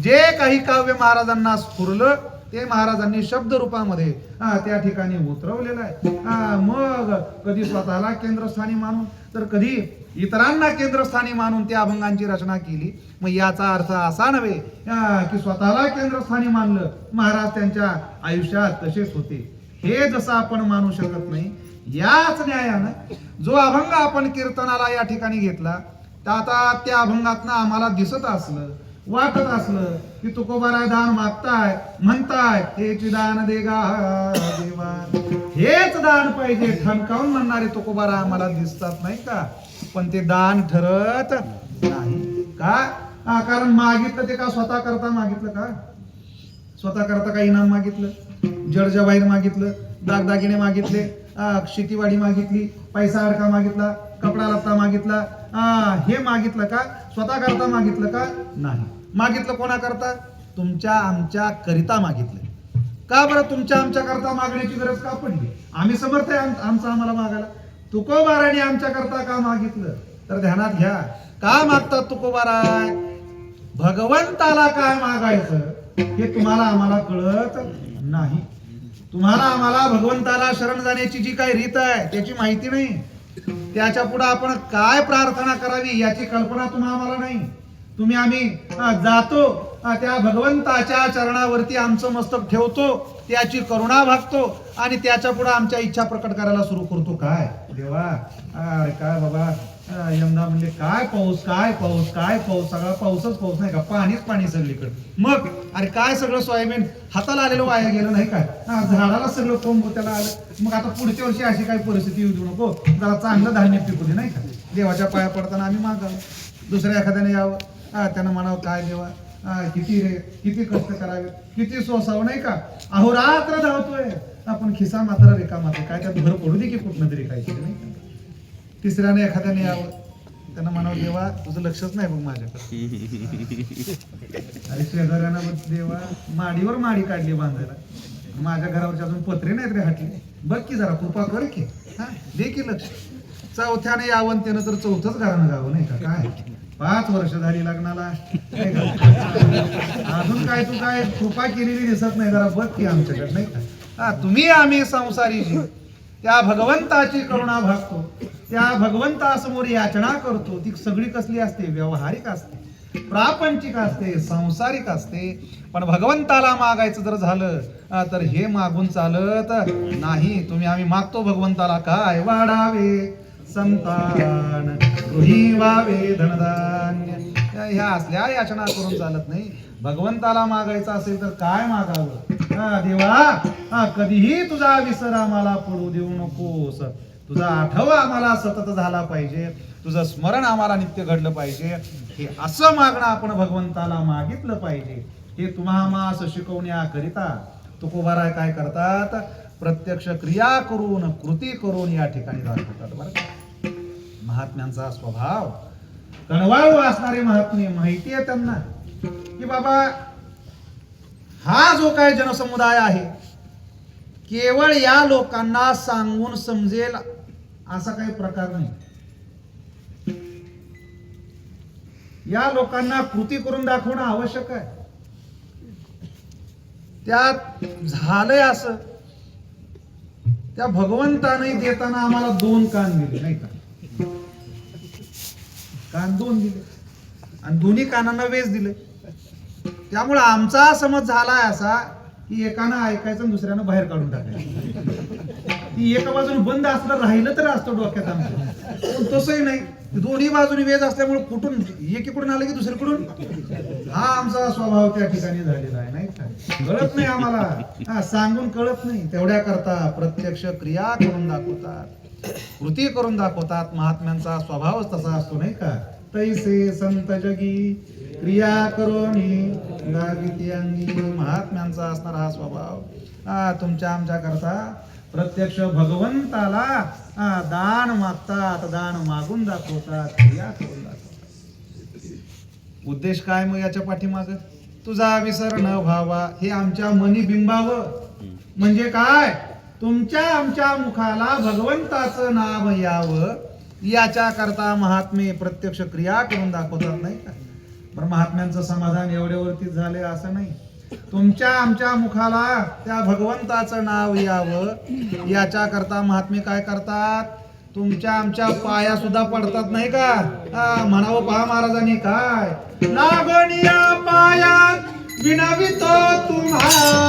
जे काही काव्य महाराजांना स्फुरलं ते महाराजांनी शब्द रूपामध्ये त्या ठिकाणी उतरवलेलं आहे. मग कधी स्वतःला केंद्रस्थानी मानून तर कधी इतरांना केंद्रस्थानी मानून त्या अभंगांची रचना केली. मग याचा अर्थ असा नव्हे की स्वतःला केंद्रस्थानी मानलं महाराज त्यांच्या आयुष्यात तसेच होते. हे जसं आपण मानू शकत नाही, याच न्यायानं जो अभंग आपण कीर्तनाला या ठिकाणी घेतला, तर आता त्या अभंगातनं आम्हाला दिसत असलं, वाटत असलं की तुकोबाराय दान मागताय, म्हणताय हेच दान देगा देवा, हेच दान पाहिजे ठणकावून म्हणणारे तुकोबारा आम्हाला दिसतात नाही का? पण ते दान ठरत नाही का? कारण मागितलं ते का स्वतः करता मागितलं का? स्वतः करता का इनाम मागितलं, जडच्या बाहेर मागितलं, दागदागिने मागितले, शेतीवाडी मागितली, पैसा अडका मागितला, कपडा लत्ता मागितला, हे मागितलं का? स्वतः करता मागितलं का? नाही. मागितलं कोणा करता? तुमच्या आमच्या करिता मागितलं. का बरं तुमच्या आमच्या करता मागण्याची गरज का पडली? आम्ही समर्थ आहे आमचं आम्हाला मागायला. तुकोबाराने आमच्या करता का मागितलं? तर ध्यानात घ्या, का मागतात तुकोबाराय? भगवंताला काय मागायचं हे तुम्हाला आम्हाला कळत नाही. तुम्हाला आम्हाला भगवंताला शरण जाण्याची जी काही रीत आहे त्याची माहिती नाही. त्याच्या पुढे आपण काय प्रार्थना करावी याची कल्पना तुम्हाला आम्हाला नाही. आम्ही जातो त्या भगवंताच्या चरणावरती आमचं मस्तक ठेवतो, त्याची करुणा भागतो आणि त्याच्या पुढे आमच्या इच्छा प्रकट करायला सुरू करतो. काय देवा, अरे काय बाबा, यंदा म्हणजे काय पाऊस, काय पाऊस, काय पाऊस, सगळा पाऊसच पाऊस नाही का? पाणीच पाणी सगळीकडे. मग अरे काय सगळं सोयाबीन हाताला आलेलं वाया गेलं नाही काय? झाडाला सगळं कोंब त्याला आलं. मग आता पुढच्या वर्षी अशी काही परिस्थिती येऊ देऊ नको, जरा चांगलं धान्य पिकू दे नाही का? देवाच्या पाया पडताना आम्ही मागावं, दुसऱ्या एखाद्याने यावं, त्यानं म्हणावं काय देवा, किती रे, किती कष्ट करावे, किती सोसावं नाही का? अहोरात्र धावतोय आपण, खिसा मात्र रेका मात्र, काय त्यात भर पडू दे की कुठनं तरी काय नाही का? तिसऱ्याने एखाद्याने यावं, त्यांना म्हणावं देवा तुझं लक्षच नाही बघ माझ्याकडे. अरे शेजाऱ्यानं बघ देवा माडीवर माडी काढली बांधायला, माझ्या घरावरची अजून पत्रे नाहीत रे हटली, बघ की जरा कृपा कर की, दे की लक्ष. चौथ्याने यावं त्यानं तर चौथंच घरानं गावं नाही का? काय 5 वर्ष झाली लग्नाला, अजून काय तू काय कृपा केलेली दिसत नाही, जरा बघ की आमच्याकडे नाही का? तुम्ही आम्ही संसारी जीव त्या भगवंताची करुणा भागतो, त्या भगवंतासमोर याचना करतो. ती सगळी कसली असते? व्यवहारिक असते, प्रापंचिक असते, संसारिक असते. पण भगवंताला मागायचं जर झालं तर हे मागून चालत नाही. आम्ही मागतो भगवंताला काय? वाढावे संतान, गृही व्हावे धनधान्य. ह्या असल्या याचना करून चालत नाही. भगवंताला मागायचं असेल तर काय मागावं? देवा कधीही तुझा विसर आम्हाला पडू देऊ नकोस, तुझा आठवा आम्हाला सतत झाला पाहिजे, तुझं स्मरण आम्हाला नित्य घडलं पाहिजे. हे असं मागणं आपण भगवंताला मागितलं पाहिजे. हे तुम्हाला असं शिकवण्याकरिता तुकोबाराय काय करतात? प्रत्यक्ष क्रिया करून, कृती करून या ठिकाणी दाखवतात. बरं, महात्म्यांचा स्वभाव कणवाळू असणारे महात्मे माहिती आहे त्यांना की बाबा हा जो काय जनसमुदाय आहे केवळ या लोकांना सांगून समजेल असा काही प्रकार नाही. या लोकांना कृती करून दाखवणं आवश्यक आहे. त्यात झालंय असं, त्या भगवंताने देताना आम्हाला 2 कान दिले नाही का? कान 2 दिले आणि दोन्ही कानांना वेच दिले. त्यामुळे आमचा समज झालाय असा की एकानं ऐकायचं आणि दुसऱ्यानं बाहेर काढून टाकायचं. ती एका बाजूने बंद असलं राहिलं तर असतं डोक्यात आमचं, तसंही नाही. दोन्ही बाजूने वेज असल्यामुळे कुठून एकीकडून आलं की दुसरीकडून, हा आमचा स्वभाव त्या ठिकाणी झालेला आहे नाही का? कळत नाही आम्हाला, सांगून कळत नाही. तेवढ्या करता प्रत्यक्ष क्रिया करून दाखवतात, कृती करून दाखवतात. महात्म्यांचा स्वभावच तसा असतो नाही का? तैसे संत जगी क्रिया करोनी लागिती अंगी. महात्म्यांचा असणारा हा स्वभाव तुमच्या आमच्या करता प्रत्यक्ष भगवंताला दान मागतात, दान मागून दाखवतात, क्रिया करून दाखवतात. उद्देश काय मग याच्या पाठीमाग? तुझा विसर न व्हावा, हे आमच्या मनी बिंबावं. म्हणजे काय? तुमच्या आमच्या मुखाला भगवंताचं नाव यावं याच्या करता महात्मे प्रत्यक्ष क्रिया करून दाखवतात नाही का? बरं, महात्म्यांचं समाधान एवढ्यावरतीच झाले असं नाही. तुमच्या आमच्या मुखाला त्या भगवंताचं नाव यावं याच्या करता महात्मे काय करतात? तुमच्या आमच्या पाया सुद्धा पडतात नाही का? म्हणावं पहा महाराजांनी काय? लागोनिया पायात विनवितो तुम्हाला,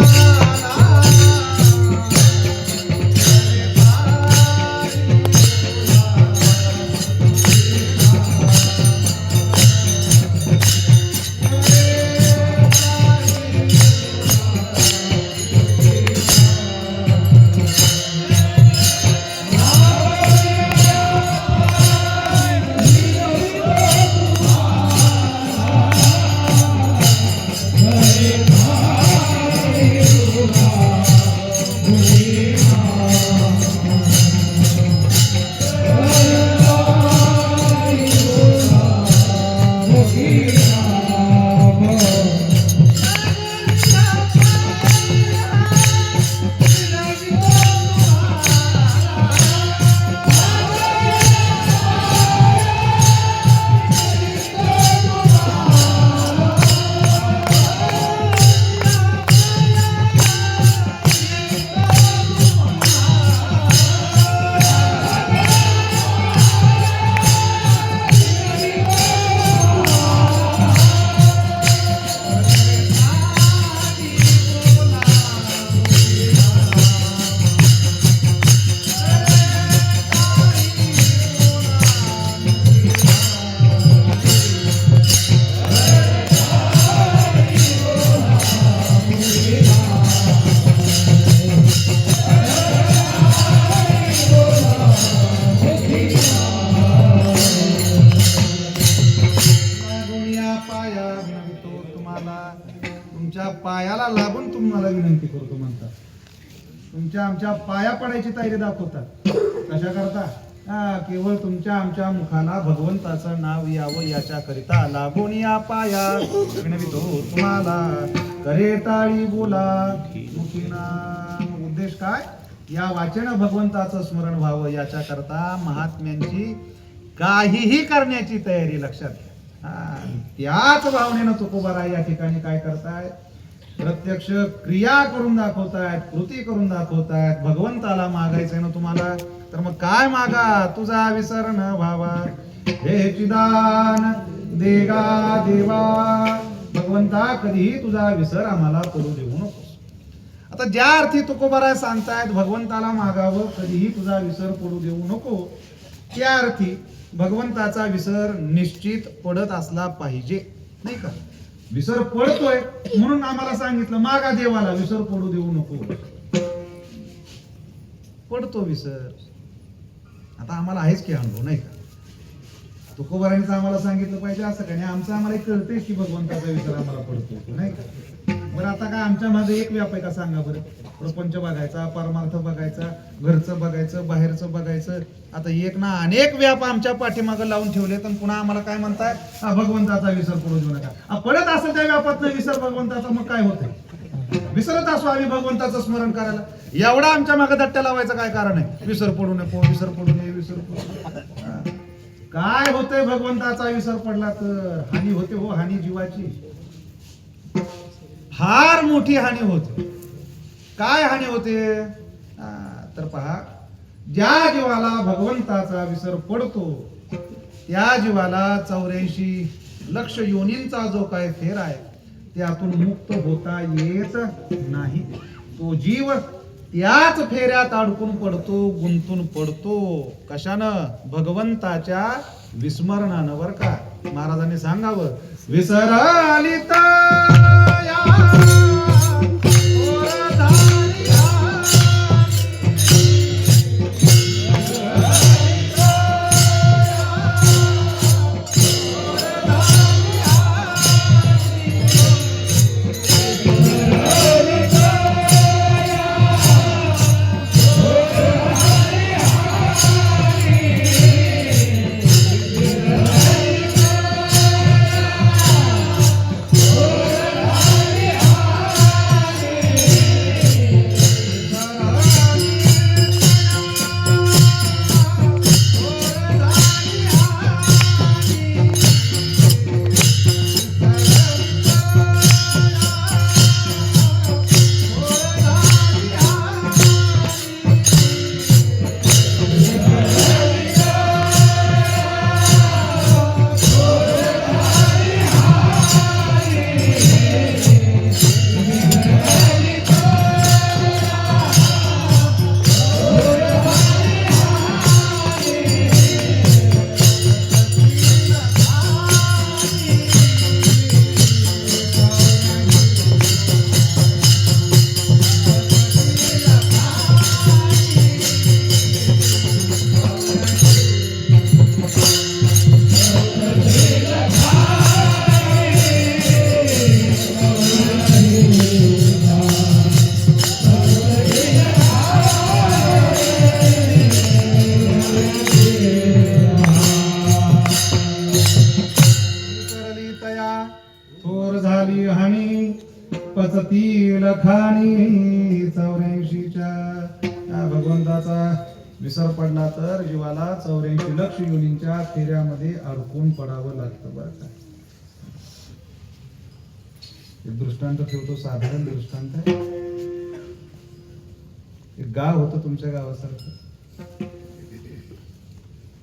पायाला लागून तुम्हाला विनंती करतो म्हणतात. तुमच्या आमच्या पाया पडायची तयारी दाखवतात. कशा करता? केवळ तुमच्या आमच्या मुखाला भगवंताचं नाव यावं याच्याकरिता लागून या पाया विनवितो तुम्हाला, करे टाळी बोला मुखीना. उद्देश काय? या वाचन भगवंताचं स्मरण व्हावं याच्याकरता महात्म्यांची काहीही करण्याची तयारी लक्षात घ्या. त्याच भावनेनं तुकोबाराय या ठिकाणी काय करतायत? प्रत्यक्ष क्रिया करून दाखवतायत, कृती करून दाखवतायत. भगवंताला मागायचंय ना तुम्हाला, तर मग काय मागा? तुझा विसर न व्हावा, हे चिदान देगा देवा. भगवंता कधीही तुझा विसर आम्हाला पडू देऊ नकोस. आता ज्या अर्थी तुकोबाराय सांगतायत भगवंताला मागावं, कधीही तुझा विसर पडू देऊ नको, त्या अर्थी भगवंताचा विसर निश्चित पडत असला पाहिजे, नाही का? विसर पडतोय म्हणून आम्हाला सांगितलं मागा देवाला, विसर पडू देऊ नको. पडतो विसर. आता आम्हाला आहेच की अनुभव, नाही का? तुकोबारायांचं आम्हाला सांगितलं पाहिजे असं का नाही? आमचं आम्हाला कळतंय की भगवंताचा विसर आम्हाला पडतो, नाही का? बरं आता काय आमच्या मागे एक व्याप आहे का सांगा बरं? प्रपंच बघायचा, परमार्थ बघायचा, घरचं बघायचं, बाहेरचं बघायचं. आता एक ना अनेक व्याप आमच्या पाठीमागं लावून ठेवले, तर पुन्हा आम्हाला काय म्हणताय? भगवंताचा विसर पडू देऊ नका. पडत असेल त्या व्यापातनं विसर भगवंताचा, मग काय होतंय? विसरत असो आम्ही भगवंताचं स्मरण करायला. एवढा आमच्या मागे दट्ट्या लावायचं काय कारण आहे? विसर पडू नको, विसर पडू नये, विसर पडू. काय होतंय भगवंताचा विसर पडला तर? हानी होते हो, हानी जीवाची फार मोठी हानी होते. काय हानी होते? तर पहा, ज्या जीवाला भगवंताचा विसर पडतो त्या जीवाला 84 लक्ष योनींचा जो काय फेर आहे त्यातून मुक्त होता येत नाही. तो जीव त्याच फेऱ्यात अडकून पडतो, गुंतून पडतो. कशानं? भगवंताच्या विस्मरणानं. बर का? महाराजांनी सांगावं, विसरली लखानी 84च्या भगवंताचा विसर पडला तर जीवाला 84 लक्ष योनींच्या फेऱ्यामध्ये अडकून पडावं लागतं. बरं का? एक दृष्टांत ठेवतो, साधारण दृष्टांत. एक गाव होतं तुमच्या गावासारखं,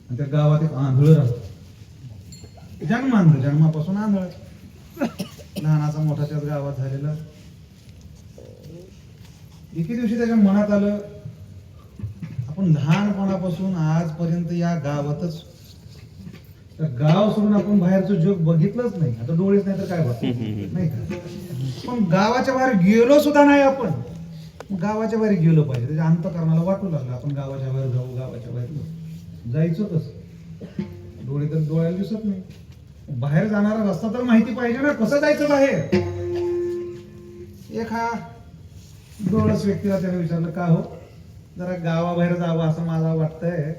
आणि त्या गावात एक आंधळ राहतो. जन्मापासून आंधळ, लहानाचा मोठा त्याच गावात झालेला. एके दिवशी त्याच्या मनात आलं, आपण लहानपणापासून आजपर्यंत या गावातच, गाव सोडून आपण बाहेरचं जग बघितलंच नाही. आता डोळेच नाही तर काय बघ, नाही का? पण गावाच्या बाहेर गेलो सुद्धा नाही आपण. गावाच्या बाहेर गेलो पाहिजे. त्याच्या अंतःकरणाला वाटू लागलं आपण गावाच्या बाहेर जाऊ, गावाच्या बाहेर जाऊ. जायचं कसं? डोळे तर डोळ्याला दिसत नाही. बाहेर जाणारा रस्ता तर माहिती पाहिजे ना, कसं जायचं बाहेर. एक हा डोळस व्यक्तीला त्याने विचारलं, का हो जरा गावाबाहेर जावं असं मला वाटतंय,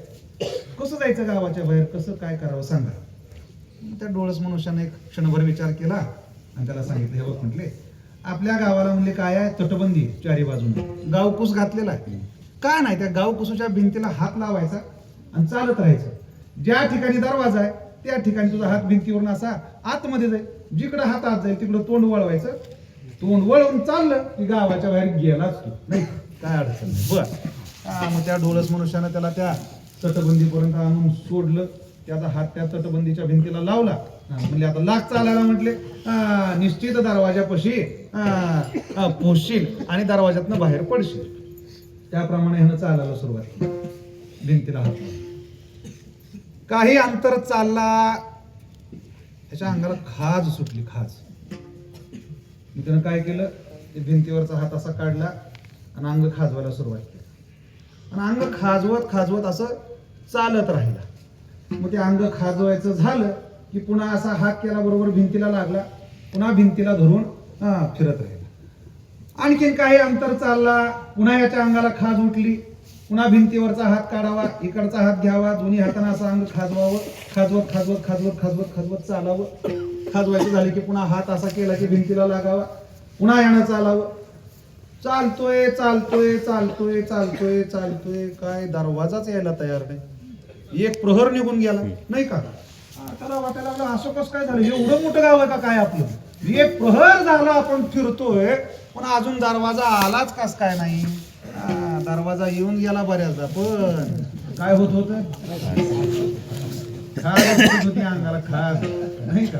कसं जायचं गावाच्या बाहेर, कसं काय करावं सांगा. त्या डोळस मनुष्याने एक क्षणभर विचार केला आणि त्याला सांगितलं, हे बघ म्हटले, आपल्या गावाला म्हणले काय आहे, तटबंदी चारी बाजूने, गावकुस घातलेला आहे. काय नाही, त्या गावकुसूच्या भिंतीला हात लावायचा आणि चालत राहायचं. ज्या ठिकाणी दरवाजा आहे त्या ठिकाणी तुझा हात भिंतीवरून असा आतमध्ये जाईल, जिकडे हात आत जाईल तिकडं तोंड वळवायचं, तोंड वळवून चाललं की गावाच्या बाहेर गेलाच तू, नाही काय अडचण नाही. बर मग त्या डोळस मनुष्यानं त्याला त्या तटबंदीपर्यंत आणून सोडलं, त्याचा हात त्या तटबंदीच्या भिंतीला लावला, म्हणजे आता लाग चालायला म्हटले, निश्चित दरवाजापाशी पोचशील आणि दरवाजातनं बाहेर पडशील. त्याप्रमाणे ह्यानं चालायला सुरुवात केली, भिंतीला हात लावून. काही अंतर चालला, त्याच्या अंगाला खाज सुटली, खाज. मग त्यानं काय केलं, ते भिंतीवरचा हात असा काढला आणि अंग खाजवायला सुरुवात केली आणि अंग खाजवत खाजवत असं चालत राहिला. मग ते अंग खाजवायचं झालं की पुन्हा असा हात केला, बरोबर भिंतीला लागला, पुन्हा भिंतीला धरून फिरत राहिला. आणखीन काही अंतर चालला, पुन्हा याच्या अंगाला खाज उठली, पुन्हा भिंतीवरचा हात काढावा, इकडचा हात घ्यावा, दोन्ही हाताने असं अंग खाजवावं, खाजवत खाजवत खाजवत खाजवत खाजवत चालावं. खाजवायचं झालं की पुन्हा हात असा केला की भिंतीला लागावा, पुन्हा यानं चालावं. चालतोय चालतोय चालतोय चालतोय चालतोय, काय दरवाजाच यायला तयार नाही. एक प्रहर निघून गेला, नाही का. त्याला वाटायला लागलं, असं कसं काय झालं, एवढं मोठं गाव आहे का काय आपलं. एक प्रहर झाला, आपण फिरतोय पण अजून दरवाजा आलाच कस काय नाही. दरवाजा येऊन गेला बऱ्याचदा, पण काय होत होत, खाज होती अंगाला, खाज, नाही का.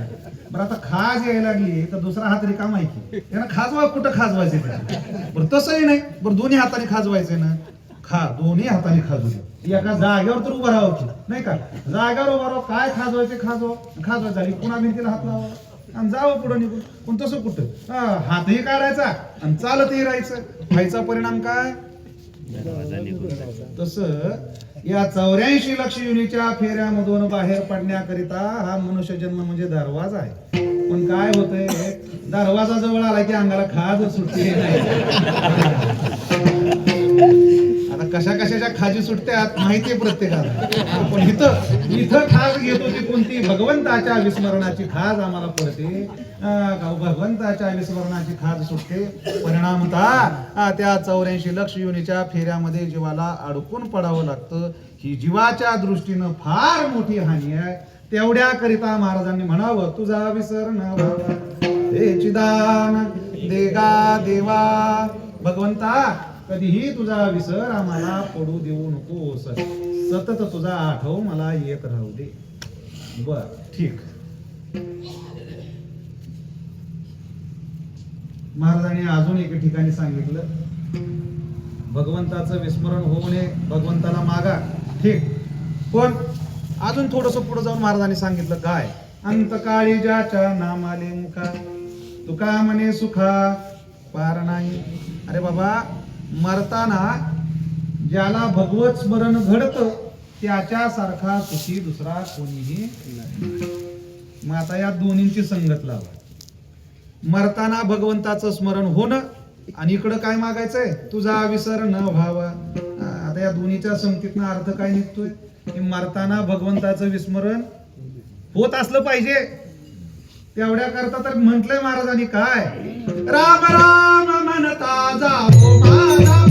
बरं आता खाज यायला लागली तर दुसरा हात रिकामा आहे की, त्यांना खाजवा, कुठं खाजवायचे बरं, तसंही नाही. बरं दोन्ही हाताने खाजवायचे ना, दोन्ही हाताने खाजू द्या, एका जागेवर तर उभं राहावं की, नाही का. जागेवर उभं राहावं, काय खाजवायचे खाजवायचं झाली, पुन्हा भिंतीला हात लावा आणि जावं पुढं निघून. पण तसं कुठं, हातही काढायचा आणि चालतही राहायचं. व्हायचा परिणाम काय, तसं या 84 लक्ष युनीच्या फेऱ्यामधून बाहेर पडण्याकरिता हा मनुष्य जन्म म्हणजे दरवाजा आहे. पण काय होतंय, दरवाजा जवळ आला की अंगाला खाज सुटते नाही. आता कशा कशाच्या खाजी सुटत्यात माहितीये प्रत्येकाला, पण इथं खाज घेतो ती कोणती, भगवंताच्या विस्मरणाची खाज आम्हाला पडते. भगवंताच्या विस्मरणाची खाज सुटते. परिणामतः त्या 84 लक्ष योनीच्या फेऱ्यामध्ये जीवाला अडकून पडावं लागतं. ही जीवाच्या दृष्टीनं फार मोठी हानी आहे. तेवढ्या करिता महाराजांनी म्हणावं, तुझा विसर न व्हावा हे चिदान देगा देवा. भगवंता कधीही तुझा विसर आम्हाला पडू देऊ नकोस, सतत तुझा आठव मला येत राहू दे. बर ठीक. महाराजांनी अजून एके ठिकाणी सांगितलं, भगवंताचं विस्मरण होऊ नये, भगवंताला मागा, ठीक. पण अजून थोडस पुढे जाऊन महाराजांनी सांगितलं काय, अंतकाळी ज्याच्या नामाले मुखा तुका म्हणे सुखा पार नाही. अरे बाबा, मरताना ज्याला भगवत स्मरण घडतं त्याच्यासारखा सुखी दुसरा कोणीही नाही. मग आता या दोन्हींची संगत लावा. मरताना भगवंताचं स्मरण होणं आणि इकडं काय मागायचंय, तुझा विसर न व्हावा. आता या दोन्हीच्या संगतीतनं अर्थ काय निघतोय की मरताना भगवंताचं विस्मरण होत असलं पाहिजे. तेवढ्या करता तर म्हटलंय महाराजांनी काय, राम राम म्हणता जावो माझा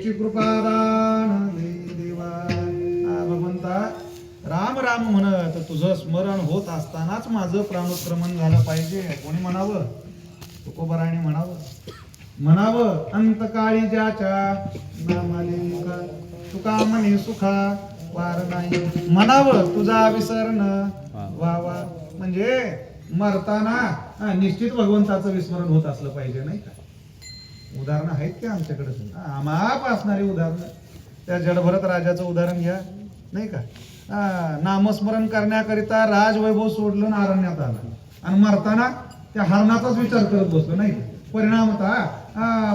कृपादान देवा. भगवंता राम राम म्हणत तुझं स्मरण होत असतानाच माझं प्राणोत्क्रमण झालं पाहिजे. कोणी म्हणावं, तुकोबराने म्हणावं अंतकाळी ज्याच्या नामाले मुखा तुका म्हणे सुखा वार नाही. म्हणावं तुझा विसर न व्हावा, म्हणजे मरताना निश्चित भगवंताचं विस्मरण होत असलं पाहिजे, नाही का. उदाहरणं आहेत की आमच्याकडे माप असणारी उदाहरणं. त्या जडभरत राजाचं उदाहरण घ्या, नाही का? नामस्मरण करण्याकरिता राजवैभव सोडलं आणि अरण्यात आला आणि मरताना त्या हरणाचाच विचार करत बसलो, नाही? परिणामतः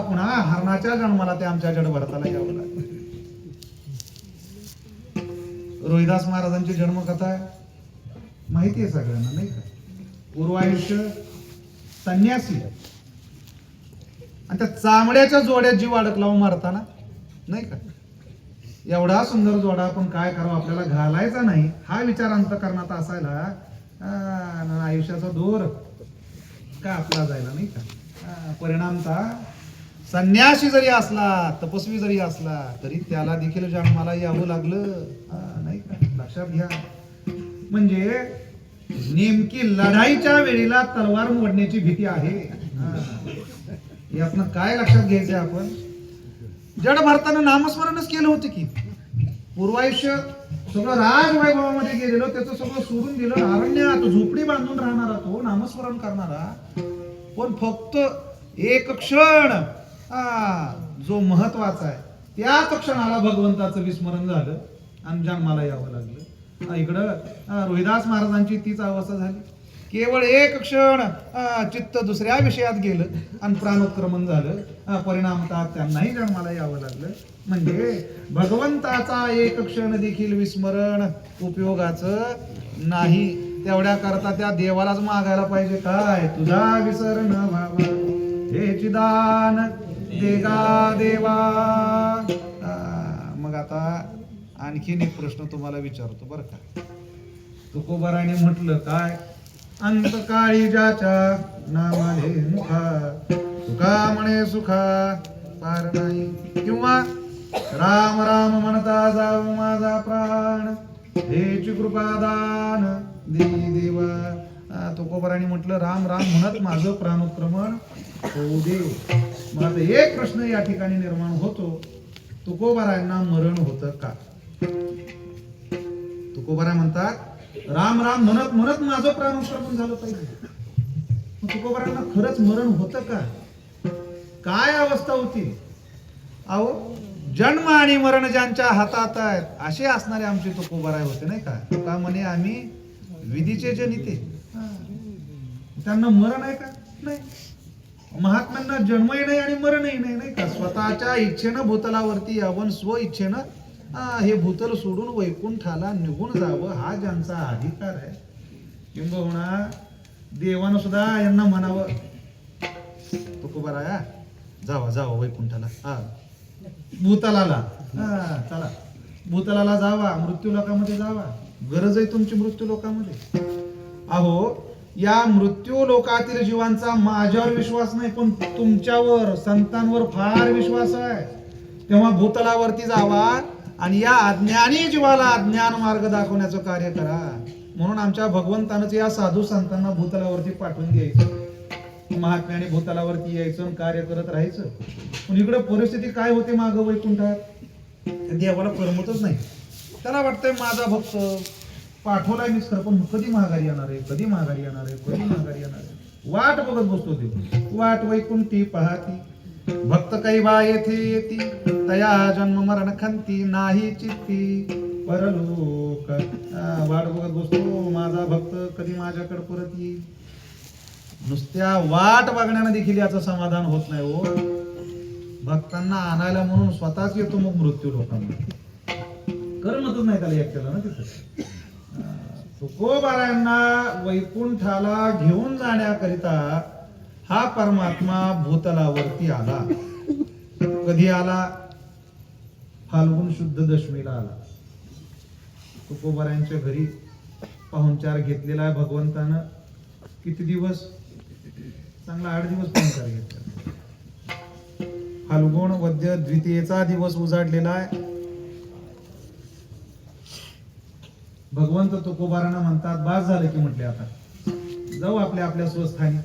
पुन्हा हरणाच्या जन्माला ते आमच्या जडभरताला यावं लागलं. रोहिदास महाराजांची जन्मकथा माहिती आहे सगळ्यांना, नाही का? पूर्वायुष्य संन्यासी आणि त्या चामड्याच्या जोड्यात जीव अडकला मारताना, नाही का? एवढा सुंदर जोडा आपण काय करावं, आपल्याला घालायचा नाही हा विचार अंतःकरणात असायला आयुष्याचा दोर का आपला जायला, नाही का? परिणामतः संन्यासी जरी असला, तपस्वी जरी असला, तरी त्याला देखील जन्माला यावं लागलं, नाही का? लक्षात घ्या. म्हणजे नेमकी लढाईच्या वेळेला तलवार मोडण्याची भीती आहे. यातनं काय लक्षात घ्यायचंय आपण? जड भारतानं नामस्मरणच केलं होतं की पूर्वायुष्य सगळं राजवैभवामध्ये गेलेलो, त्याचं सगळं सोडून दिलं, अरण्यात झोपडी बांधून राहणारा तो नामस्मरण करणारा. पण फक्त एक क्षण जो महत्वाचा आहे त्याच क्षणाला भगवंताचं विस्मरण झालं आणि जन्माला यावं लागलं. इकडं रोहिदास महाराजांची तीच अवस्था झाली. केवळ एक क्षण चित्त दुसऱ्या विषयात गेलं आणि प्राणोत्क्रमण झालं. परिणामतः त्यांनाही जन्माला यावं लागलं. म्हणजे भगवंताचा एक क्षण देखील विस्मरण उपयोगाचं नाही. तेवढ्या करता त्या देवालाच मागायला पाहिजे, काय तुझा विसर न व्हावा हेची दान देगा देवा. मग आता आणखीन एक प्रश्न तुम्हाला विचारतो बरं का. तुकोबाराने म्हटलं काय, अंतकाळी ज्याच्या नामाले मुखा सुखा म्हणे सुखा पार नाही, किंवा राम राम म्हणता जाऊ माझा प्राण हेची कृपादान देई देवा. तुकोबाराने म्हटलं राम राम म्हणत माझं प्राणोत्क्रमण होऊ दे. मग आता एक प्रश्न या ठिकाणी निर्माण होतो, तुकोबारायांना मरण होतं का? तुकोबारा म्हणतात राम राम म्हणत म्हणत माझं प्राणोत्क्रमण झालं पाहिजे. तुकोबारांना खरंच मरण होतं का? काय अवस्था होती? अहो, जन्म आणि मरण ज्यांच्या हातात आहेत असे असणारे आमचे तुकोबाराय होते, नाही का? तुका म्हणे आम्ही विधीचे जनिते. त्यांना मरण आहे का? नाही. महात्म्यांना जन्मही नाही आणि मरणही नाही, नाही का? स्वतःच्या इच्छेनं भूतलावरती यावं, स्व इच्छेनं हे भूतल सोडून वैकुंठाला निघून जावं हा ज्यांचा अधिकार आहे. किंबहुना देवानं सुद्धा यांना म्हणावं, तुकोबाराया जावा जावा वैकुंठाला, भूतलाला चला, भूतलाला जावा, मृत्यू लोकामध्ये जावा, गरज आहे तुमची मृत्यू लोकामध्ये. अहो, या मृत्यू लोकातील जीवांचा माझ्यावर विश्वास नाही, पण तुमच्यावर संतांवर फार विश्वास आहे. तेव्हा भूतलावरती जावा आणि या अज्ञानी जीवाला अज्ञान मार्ग दाखवण्याचं कार्य करा. म्हणून आमच्या भगवंतानंच या साधू संतांना भूतलावरती पाठवून द्यायचं, महात्म्याने भूतलावरती यायचं आणि कार्य करत राहायचं. पण इकडे परिस्थिती काय होते मागं वैकुंठात, देवाला करमतच नाही. त्याला वाटतंय माझा भक्त पाठवलाय मीच खरं, पण कधी माघारी येणार आहे, कधी माघारी येणार आहे, कधी माघारी येणार आहे, वाट बघत बसतो ते. वाट वैकुंठी पाहती भक्त काही बा येथे येती, तया जन्म मरण खंती नाही चित्ती परलोक. वाट बघत बसतो माझा भक्त कधी माझ्याकडे परत येईल. नुसत्या वाट बघण्यानं देखील याचं समाधान होत नाही हो. भक्तांना आणायला म्हणून स्वतःच येतो मग मृत्यू लोकांना, करमतच नाही त्याला एकट्याला ना तिथं. तुकोबारायांना वैकुंठाला घेऊन जाण्याकरिता हा परमात्मा भूतलावरती आला. कधी आला? फाल्गुन शुद्ध दशमीला आला. तुकोबारायांच्या घरी पाहुणचार घेतलेला आहे भगवंतानं. किती दिवस? चांगला 8 दिवस पाहुणचार घेतला. फाल्गुन वद्य द्वितीयेचा दिवस उजाडलेला आहे. भगवंत तुकोबारांना म्हणतात बास झालं की, म्हटले आता जाऊ आपल्या आपल्या स्वस्थानी,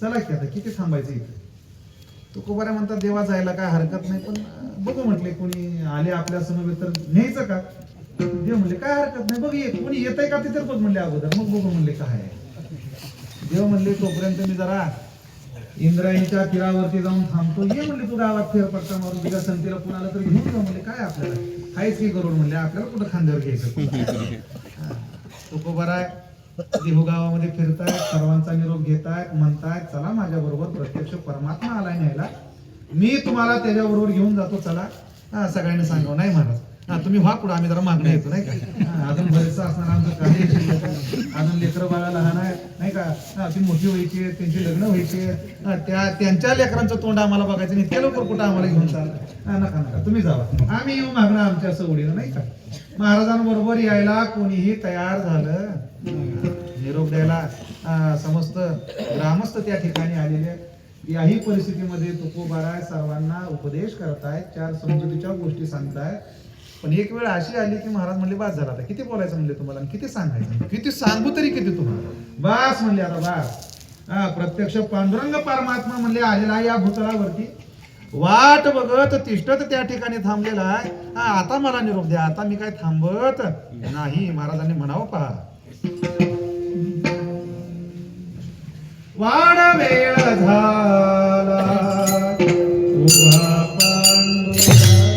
चला की आता किती थांबायचं इथे. तुकोबारा म्हणतात देवा जायला काय हरकत नाही, पण बघू म्हटले कोणी आले आपल्या समवेत तर न्यायचं का? देव म्हणले काय हरकत नाही, बघ कोणी येतंय का ते तर बघ म्हणले अगोदर, मग बघू म्हणले काय. देव म्हणले तोपर्यंत मी जरा इंद्रायणीच्या तीरावरती जाऊन थांबतो. ये म्हणले तू गावात फेरपट्टा मारून तुझ्या संतीला कुणाला तरी घेऊन जाऊ म्हणले. काय आपल्याला काहीच की करून म्हणले, आपल्याला कुठं खांद्यावर घ्यायचं. तो बरा आहे. देहू गावामध्ये फिरतायत, सर्वांचा निरोप घेतायत, म्हणतायत चला माझ्या बरोबर प्रत्यक्ष परमात्मा आलाय न्यायला, मी तुम्हाला त्याच्या बरोबर घेऊन जातो चला. सगळ्यांनी सांगावं नाही महाराज, तुम्ही व्हा पुढे, आम्ही जरा मागणं येतो नाही का. अजून बरेच असणार आमचं काही अजून लेकरं बाळा लहान आहे नाही का, ती मोठी व्हायची, त्यांची लग्न व्हायची, त्यांच्या लेकरांचं तोंड आम्हाला बघायचं नाही, इतक्या लवकर कुठं आम्हाला घेऊन चाललं. नका नका तुम्ही जावा, आम्ही येऊ मागणं आमच्या सवडीनं नाही का. महाराजांबरोबर यायला कोणीही तयार झालं, निरोप द्यायला समस्त ग्रामस्थ त्या ठिकाणी आलेले. याही परिस्थितीमध्ये तुकोबाराय सर्वांना उपदेश करतायत, चार समजुतीच्या गोष्टी सांगतायत. पण एक वेळ अशी आली की महाराज म्हणले बास झाला, आता किती बोलायचं म्हणले तुम्हाला, किती सांगायचं, किती सांगू तरी किती तुम्हाला, बास म्हणले आता बास. प्रत्यक्ष पांडुरंग परमात्मा म्हणले आलेला या भूतलावरती, वाट बघत तिष्ठत त्या ठिकाणी थांबलेला आहे. आता मला निरोप द्या, आता मी काय थांबत नाही. महाराजांनी म्हणावं पहा, वाड वेळ झाला उभा पांडुरंग